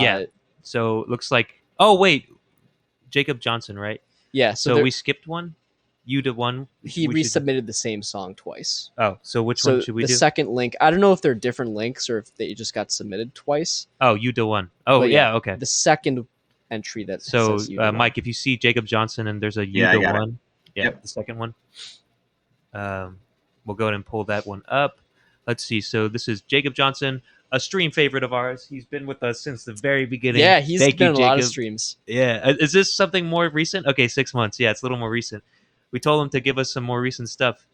yeah. So looks like. Oh wait, Jacob Johnson, right? Yeah. So we skipped one. You did one. He resubmitted the same song twice. Oh, so which one should we do? The second link, I don't know if they're different links or if they just got submitted twice. Oh, you did one. Oh, yeah, okay. The second entry that so says Yuda Mike, if you see Jacob Johnson and there's a Yuda one, the second one. We'll go ahead and pull that one up. Let's see. So this is Jacob Johnson, a stream favorite of ours. He's been with us since the very beginning. Yeah, he's been on a lot of streams. Yeah. Is this something more recent? Okay, 6 months. Yeah, it's a little more recent. We told him to give us some more recent stuff.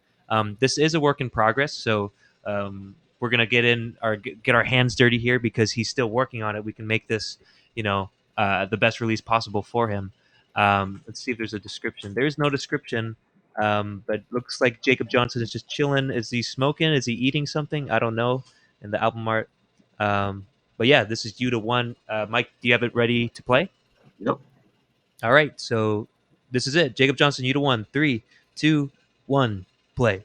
This is a work in progress, so we're gonna get our hands dirty here because he's still working on it. We can make this, the best release possible for him. Let's see if there's a description. There's no description. But looks like Jacob Johnson is just chilling. Is he smoking? Is he eating something? I don't know. In the album art. But yeah, this is Yuda 1. Mike, do you have it ready to play? Yep. All right, so this is it. Jacob Johnson, Yuda 1. 3, 2, 1, play.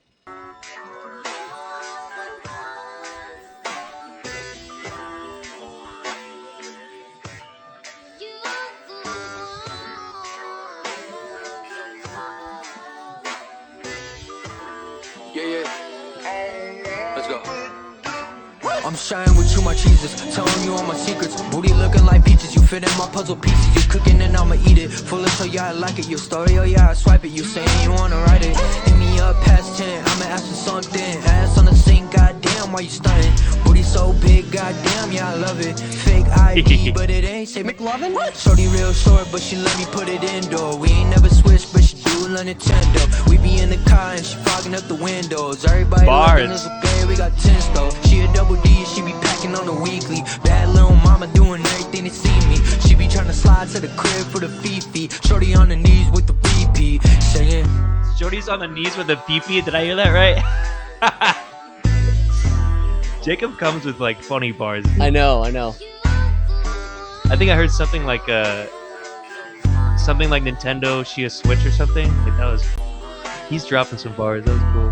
I'm sharing with you my cheeses, telling you all my secrets. Booty looking like peaches, you fit in my puzzle pieces. You cooking and I'ma eat it. Full of so yeah, I like it. Your story, oh yeah, I swipe it. You saying you wanna write it. Hit me up past 10, I'ma ask you something. Ass on the sink, goddamn, why you stunning? Booty so big, goddamn, yeah, I love it. Fake ID, but it ain't say McLovin. Shorty real short, but she let me put it indoor. We ain't never switched, but she do love Nintendo. We be in the car and she fogging up the windows. Everybody looking us okay, we got 10 though. She a double D, she be packing on the weekly. Bad little mama doing everything to see me. She be trying to slide to the crib for the Fifi. Shorty on the knees with the PP, saying Shorty's on the knees with the PP. Did I hear that right? Jacob comes with like funny bars. I know. I think I heard something like Nintendo, she a Switch or something. He's dropping some bars. That was cool.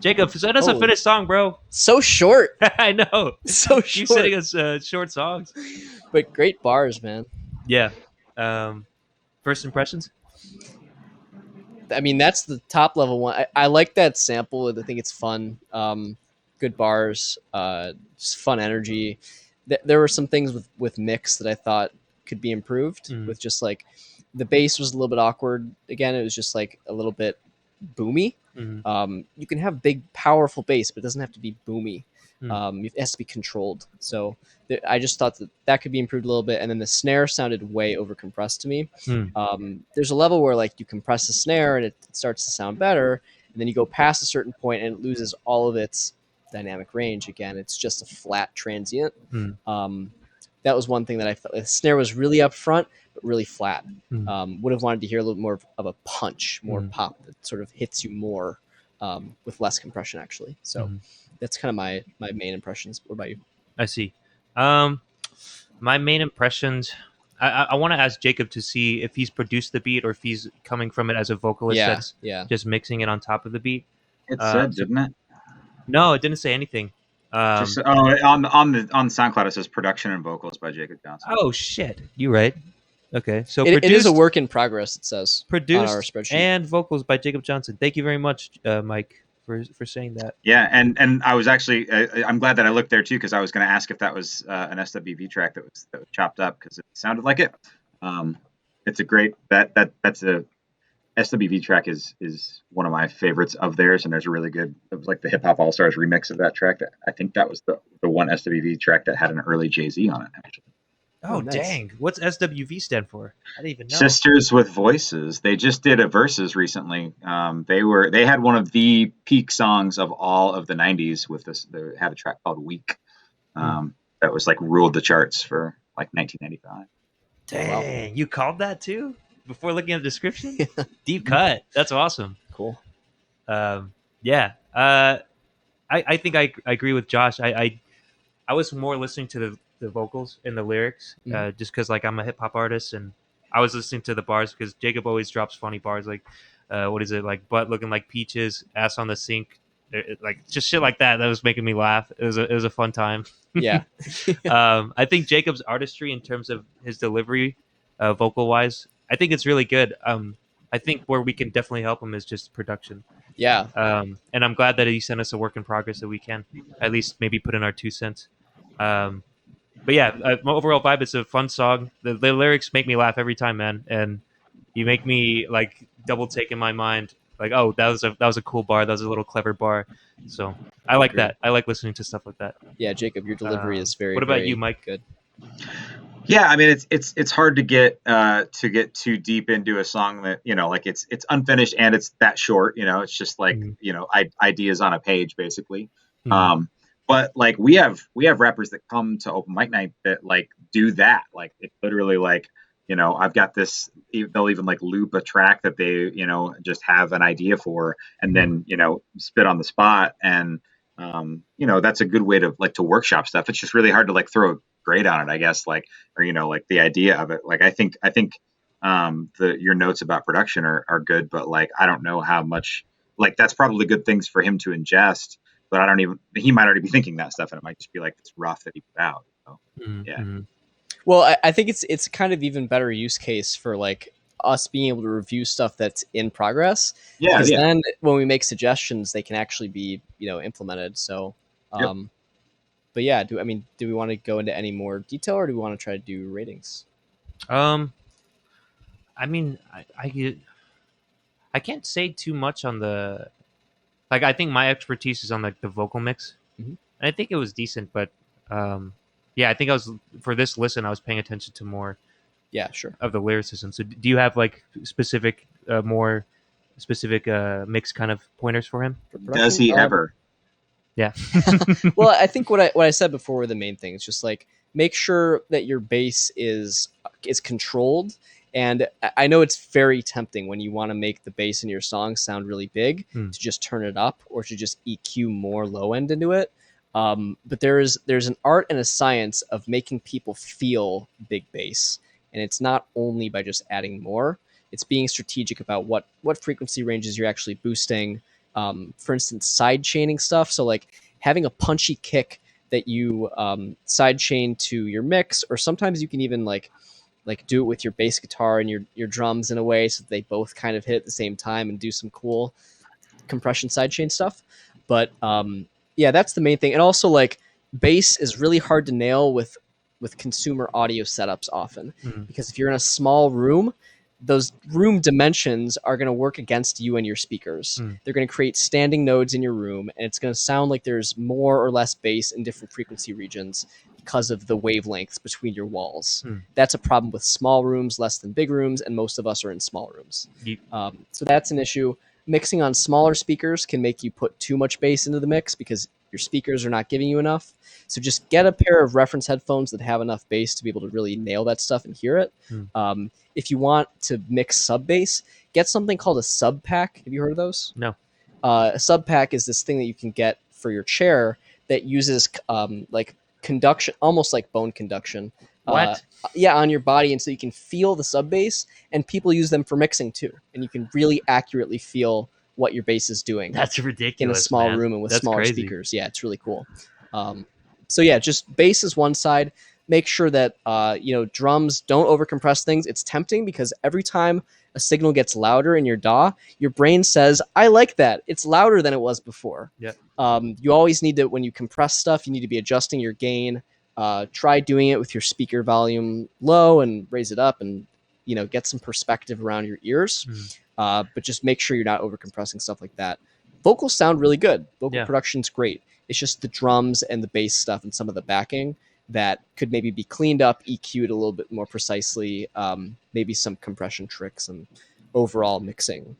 Jacob, send us a finished song, bro. So short. I know. So short. Keep sending us short songs. But great bars, man. Yeah. First impressions? I mean, that's the top level one. I like that sample. I think it's fun. Good bars. Just fun energy. There were some things with mix that I thought could be improved. With just like the bass was a little bit awkward. Again, it was just like a little bit boomy. You can have big, powerful bass, but it doesn't have to be boomy. It has to be controlled. So I just thought that could be improved a little bit. And then the snare sounded way over compressed to me. There's a level where like you compress the snare and it starts to sound better, and then you go past a certain point and it loses all of its dynamic range. Again, it's just a flat transient. That was one thing that I felt. The snare was really up front, but really flat. Would have wanted to hear a little more of a punch, more pop that sort of hits you more with less compression, actually. So that's kind of my main impressions. What about you? I see. My main impressions, I want to ask Jacob to see if he's produced the beat or if he's coming from it as a vocalist that's just mixing it on top of the beat. It said, didn't it? No, it didn't say anything. On SoundCloud it says production and vocals by Jacob Johnson. Oh shit, you right. Okay, so it is a work in progress. It says produced on our spreadsheet. And vocals by Jacob Johnson. Thank you very much, Mike, for saying that. Yeah, and I was actually I'm glad that I looked there too, because I was going to ask if that was an SWV track that was chopped up, because it sounded like it. It's a great that's a SWV track is one of my favorites of theirs, and there's a really good, it was like the Hip Hop All Stars remix of that track. I think that was the one SWV track that had an early Jay-Z on it, actually. Oh, nice. Dang. What's SWV stand for? I didn't even know. Sisters with Voices. They just did a Versus recently. They had one of the peak songs of all of the 90s with this. They had a track called Weak that was like ruled the charts for like 1995. Dang, wow. You called that too? Before looking at the description? Deep cut. That's awesome. Cool. Yeah. I think I agree with Josh. I was more listening to the vocals and the lyrics just because like I'm a hip hop artist, and I was listening to the bars because Jacob always drops funny bars like what is it, like butt looking like peaches, ass on the sink, Like just shit like that was making me laugh. It was a fun time. Yeah. I think Jacob's artistry in terms of his delivery, vocal wise, I think it's really good. I think where we can definitely help him is just production. Yeah. And I'm glad that he sent us a work in progress that we can at least maybe put in our 2 cents. But yeah, my overall vibe, it's a fun song. The lyrics make me laugh every time, man, and you make me like double take in my mind, like, oh, that was a cool bar, that was a little clever bar. So I like Agreed. that. I like listening to stuff like that. Yeah, Jacob, your delivery is very. What about very you, Mike? Good. Yeah, I mean it's hard to get too deep into a song that like it's unfinished and it's that short. It's just like ideas on a page basically. Mhm. But like we have rappers that come to open mic night that like do that. Like it's literally like I've got this. They'll even like loop a track that they just have an idea for, and then spit on the spot. And that's a good way to like to workshop stuff. It's just really hard to like throw a grade on it, I guess. Like or like the idea of it. Like I think your notes about production are good, but like I don't know how much. Like that's probably good things for him to ingest, but I don't even. He might already be thinking that stuff, and it might just be like it's rough that he put out. So, yeah. Mhm. Well, I think it's kind of even better use case for like us being able to review stuff that's in progress. Yeah, Because yeah. then when we make suggestions, they can actually be implemented. So, Yep. but yeah, do we want to go into any more detail, or do we want to try to do ratings? I mean, I can't say too much on the like. I think my expertise is on like the vocal mix, Mhm. and I think it was decent. But yeah, I think I was for this listen, I was paying attention to more Yeah, sure. of the lyricism. So, do you have like specific, more specific mix kind of pointers for him? For Does production, he ever? Yeah. Well, I think what I said before were the main things. Just like make sure that your bass is controlled. And I know it's very tempting when you want to make the bass in your song sound really big Hmm. to just turn it up or to just EQ more low end into it. But there's an art and a science of making people feel big bass, and it's not only by just adding more. It's being strategic about what frequency ranges you're actually boosting. For instance, side chaining stuff. So like having a punchy kick that you side chain to your mix, or sometimes you can even like do it with your bass guitar and your drums in a way so that they both kind of hit at the same time and do some cool compression sidechain stuff. But yeah, that's the main thing. And also like bass is really hard to nail with consumer audio setups often, Mhm. because if you're in a small room, those room dimensions are going to work against you and your speakers. Mm. They're going to create standing nodes in your room, and it's going to sound like there's more or less bass in different frequency regions because of the wavelengths between your walls. Mm. That's a problem with small rooms, less than big rooms, and most of us are in small rooms. So that's an issue. Mixing on smaller speakers can make you put too much bass into the mix because your speakers are not giving you enough. So just get a pair of reference headphones that have enough bass to be able to really nail that stuff and hear it. If you want to mix sub bass, get something called a sub pack. Have you heard of those? No. A sub pack is this thing that you can get for your chair that uses like conduction, almost like bone conduction. What? Yeah, on your body, and so you can feel the sub bass, and people use them for mixing too, and you can really accurately feel what your bass is doing That's in a ridiculous. small man. room and with That's smaller crazy. speakers. Yeah, it's really cool. So yeah, just bass is one side. Make sure that drums don't overcompress things. It's tempting because every time a signal gets louder in your DAW, your brain says, "I like that. It's louder than it was before." Yeah. You always need to, when you compress stuff, you need to be adjusting your gain. Try doing it with your speaker volume low and raise it up, and get some perspective around your ears. But just make sure you're not overcompressing stuff like that. Vocals sound really good. Vocal production's great. It's just the drums and the bass stuff and some of the backing that could maybe be cleaned up, EQ'd a little bit more precisely. Maybe some compression tricks and overall mixing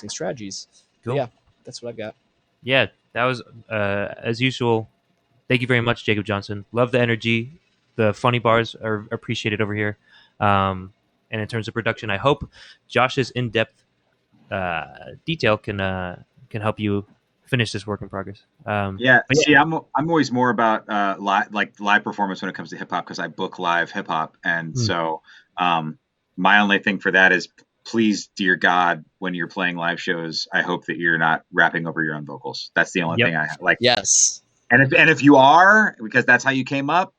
strategies. Cool. Yeah, that's what I've got. Yeah, that was as usual. Thank you very much, Jacob Johnson. Love the energy. The funny bars are appreciated over here. And in terms of production, I hope Josh's in-depth detail can help you finish this work in progress. See, I'm always more about live performance when it comes to hip hop because I book live hip hop, and so my only thing for that is please, dear God, when you're playing live shows, I hope that you're not rapping over your own vocals. That's the only Yep. thing I like. Yes. And if you are, because that's how you came up,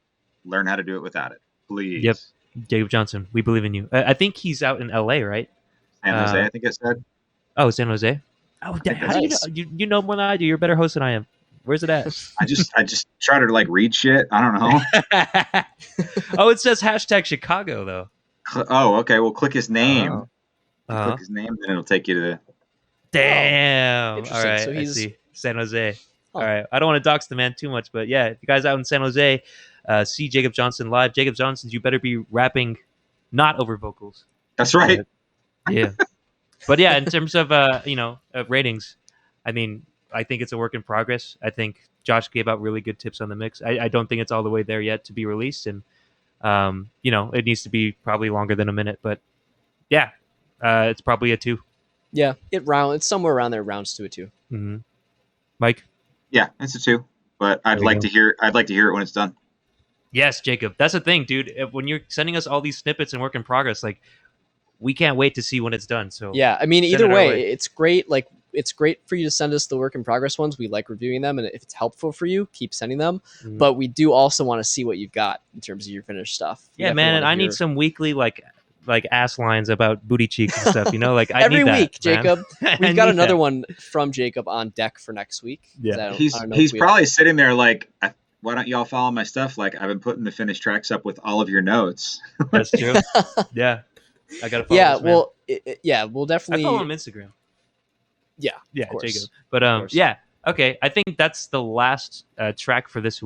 learn how to do it without it, please. Yep. Jacob Johnson, we believe in you. I think he's out in LA, right? San Jose, I think it said. Oh, San Jose. Oh, think how do you know? that's- You know more than I do. You're a better host than I am. Where's it at? I just try to like read shit. I don't know. Oh, it says hashtag Chicago though. Oh, okay. Well, click his name. Oh. Uh-huh. Click his name, then it'll take you to the. Damn. All Interesting. right. So I he's- see. San Jose. Huh. All right. I don't want to dox the man too much, but yeah, if you guys out in San Jose, see Jacob Johnson live. Jacob Johnson, you better be rapping not over vocals. That's right. Yeah. But yeah, in terms of ratings, I mean, I think it's a work in progress. I think Josh gave out really good tips on the mix. I don't think it's all the way there yet to be released, and it needs to be probably longer than a minute. But yeah, it's probably a 2. Yeah. It's somewhere around there. Rounds to a 2. Mm-hmm. Mike. Yeah, it's a 2. But I'd There you like go. to hear. I'd like to hear it when it's done. Yes, Jacob. That's the thing, dude. When you're sending us all these snippets and work in progress, like we can't wait to see when it's done. So Yeah. I mean, Send either it our way, way. it's great. Like, it's great for you to send us the work in progress ones. We like reviewing them, and if it's helpful for you, keep sending them. Mhm. But we do also want to see what you've got in terms of your finished stuff. We yeah, definitely man, and wanna I need hear- some weekly like ass lines about booty cheeks and stuff. Like I every need that, week, man. Jacob. I We've got need another that. one from Jacob on deck for next week. 'cause Yeah. I don't know He's if we- probably sitting there like, why don't y'all follow my stuff? Like I've been putting the finished tracks up with all of your notes. That's true. Yeah, I gotta follow. Yeah. this man. Well, we'll I definitely. follow him on Instagram. Yeah. Yeah, of course. Jacob. But Of course. yeah, okay. I think that's the last track for this